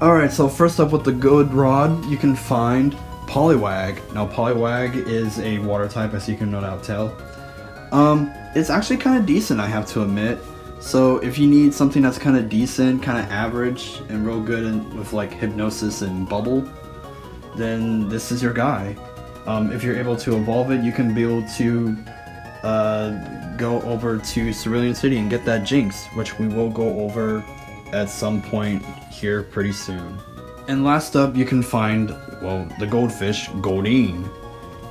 Alright, so first up with the good rod, you can find Poliwag. Now Poliwag is a water type, as you can no doubt tell. It's actually kind of decent, I have to admit. So if you need something that's kind of decent, kind of average, and real good with like Hypnosis and Bubble, then this is your guy. If you're able to evolve it, you can be able to go over to Cerulean City and get that Jinx, which we will go over at some point here pretty soon. And last up, you can find, well, the goldfish, Goldeen.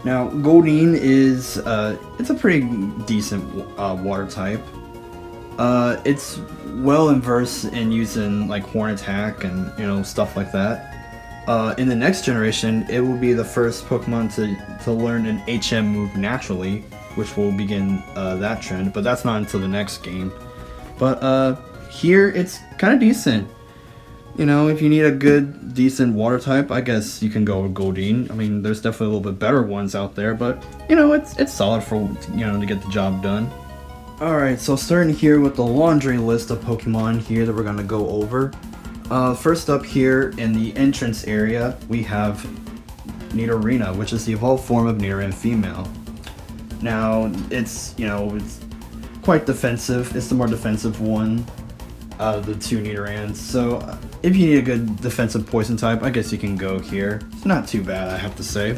Now, Goldeen is, it's a pretty decent water type. It's well versed in using like Horn Attack and, you know, stuff like that. In the next generation, it will be the first Pokemon to learn an HM move naturally, which will begin that trend, but that's not until the next game. But here, it's kind of decent. You know, if you need a good, decent water type, I guess you can go with Goldeen. I mean, there's definitely a little bit better ones out there, but, you know, it's solid for, you know, to get the job done. Alright, so starting here with the laundry list of Pokemon here that we're going to go over. First up here in the entrance area, we have Nidorina, which is the evolved form of Nidoran female. Now, it's, you know, it's quite defensive. It's the more defensive one out of the two Nidorans. So, if you need a good defensive poison type, I guess you can go here. It's not too bad, I have to say.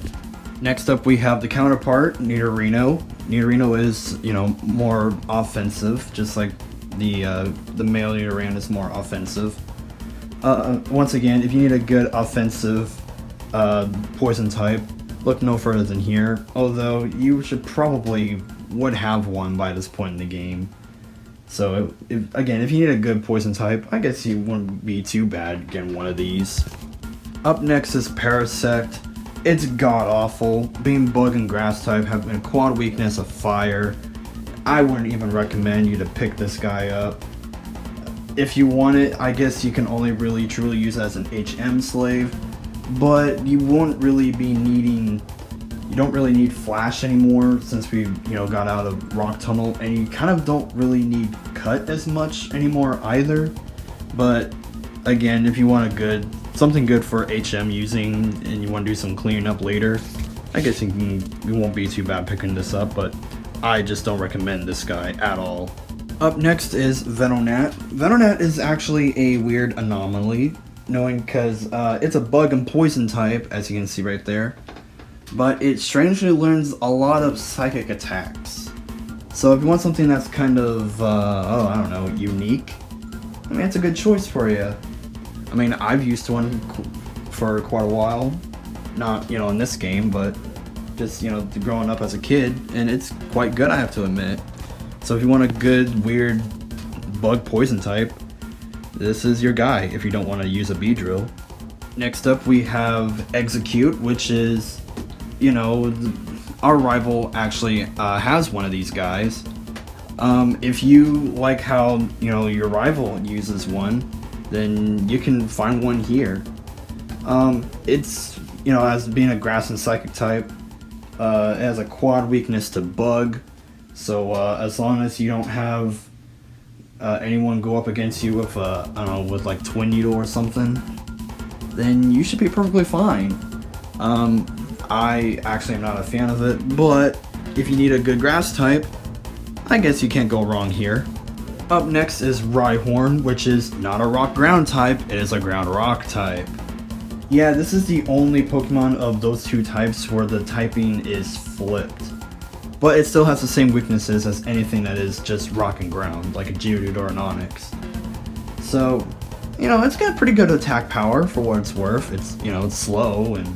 Next up, we have the counterpart, Nidorino. Nidorino is, you know, more offensive, just like the male Nidoran is more offensive. Once again, if you need a good offensive poison type, look no further than here. Although you would have one by this point in the game. So if you need a good poison type, I guess you wouldn't be too bad getting one of these. Up next is Parasect. It's god awful. Being bug and grass type, having a quad weakness of fire. I wouldn't even recommend you to pick this guy up. If you want it, I guess you can only really truly use it as an HM slave, but you won't really be needing, you don't really need Flash anymore since we, you know, got out of Rock Tunnel, and you kind of don't really need Cut as much anymore either. But again, if you want something good for HM using and you want to do some cleaning up later, I guess you won't be too bad picking this up, but I just don't recommend this guy at all. Up next is Venonat. Venonat is actually a weird anomaly, knowing because it's a bug and poison type, as you can see right there, but it strangely learns a lot of psychic attacks. So if you want something that's kind of, I don't know, unique, I mean, it's a good choice for you. I mean, I've used one for quite a while, not, you know, in this game, but just, you know, growing up as a kid, and it's quite good, I have to admit. So if you want a good, weird bug poison type, this is your guy if you don't want to use a Beedrill. Next up we have Exeggcute, which is, you know, our rival actually has one of these guys. If you like how, you know, your rival uses one, then you can find one here. It's, you know, as being a grass and psychic type, it has a quad weakness to bug. So as long as you don't have anyone go up against you with, I don't know, with like Twin Needle or something, then you should be perfectly fine. I actually am not a fan of it, but if you need a good grass type, I guess you can't go wrong here. Up next is Rhyhorn, which is not a rock ground type, it is a ground rock type. Yeah, this is the only Pokemon of those two types where the typing is flipped. But it still has the same weaknesses as anything that is just rock and ground, like a Geodude or an Onix. So, you know, it's got pretty good attack power for what it's worth. It's, you know, it's slow and,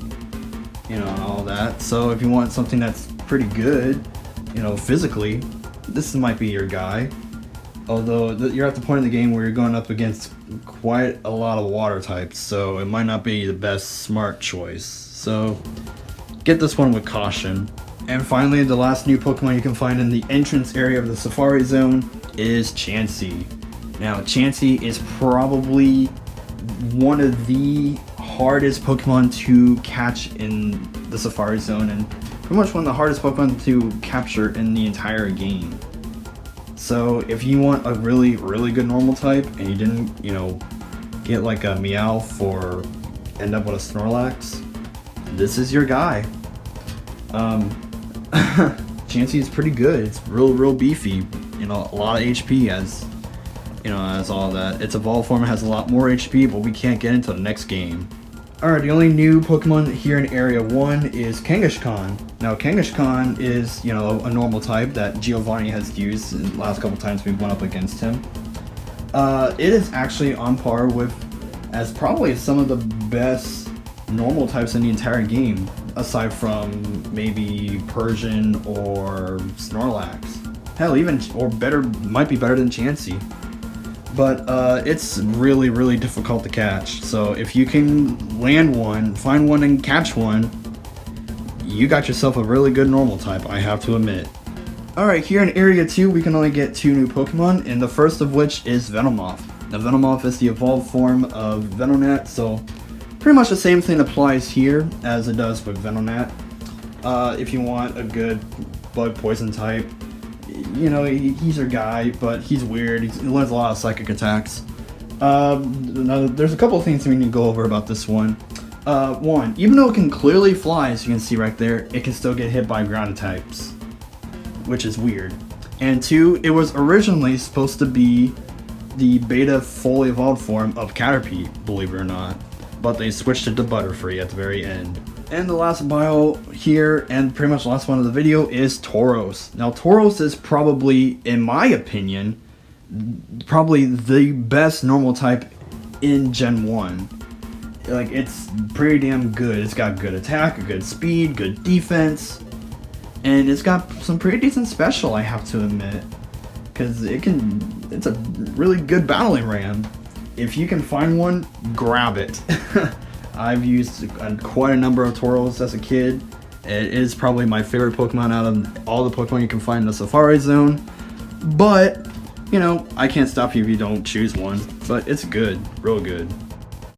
you know, and all that. So if you want something that's pretty good, you know, physically, this might be your guy. Although you're at the point in the game where you're going up against quite a lot of water types, so it might not be the best smart choice. So get this one with caution. And finally, the last new Pokemon you can find in the entrance area of the Safari Zone is Chansey. Now, Chansey is probably one of the hardest Pokemon to catch in the Safari Zone, and pretty much one of the hardest Pokemon to capture in the entire game. So if you want a really, really good normal type, and you didn't, you know, get like a Meowth or end up with a Snorlax, this is your guy. Chansey is pretty good. It's real beefy. You know, a lot of HP as all that. Its evolved form has a lot more HP, but we can't get into the next game. Alright, the only new Pokemon here in Area 1 is Kangaskhan. Now, Kangaskhan is, you know, a normal type that Giovanni has used in the last couple times we went up against him. It is actually on par with, as probably some of the best normal types in the entire game, aside from maybe Persian or Snorlax. Hell, even, or better, might be better than Chansey. But it's really difficult to catch. So if you can land one, find one and catch one, you got yourself a really good normal type, I have to admit. Alright, here in Area 2 we can only get 2 new Pokemon, and the first of which is Venomoth. Now Venomoth is the evolved form of Venonat, so pretty much the same thing applies here as it does with Venonat. If you want a good bug poison type, you know, he's your guy, but he's weird. He learns a lot of psychic attacks. There's a couple of things we need to go over about this one. One, even though it can clearly fly, as you can see right there, it can still get hit by ground types, which is weird. And two, it was originally supposed to be the beta fully evolved form of Caterpie, believe it or not, but they switched it to Butterfree at the very end. And the last bio here, and pretty much the last one of the video, is Tauros. Now Tauros is probably, in my opinion, probably the best normal type in Gen 1. Like, it's pretty damn good. It's got good attack, good speed, good defense, and it's got some pretty decent special, I have to admit. Because it's a really good battling ram. If you can find one, grab it. I've used quite a number of Tauros as a kid. It is probably my favorite Pokemon out of all the Pokemon you can find in the Safari Zone. But, you know, I can't stop you if you don't choose one. But it's good, real good.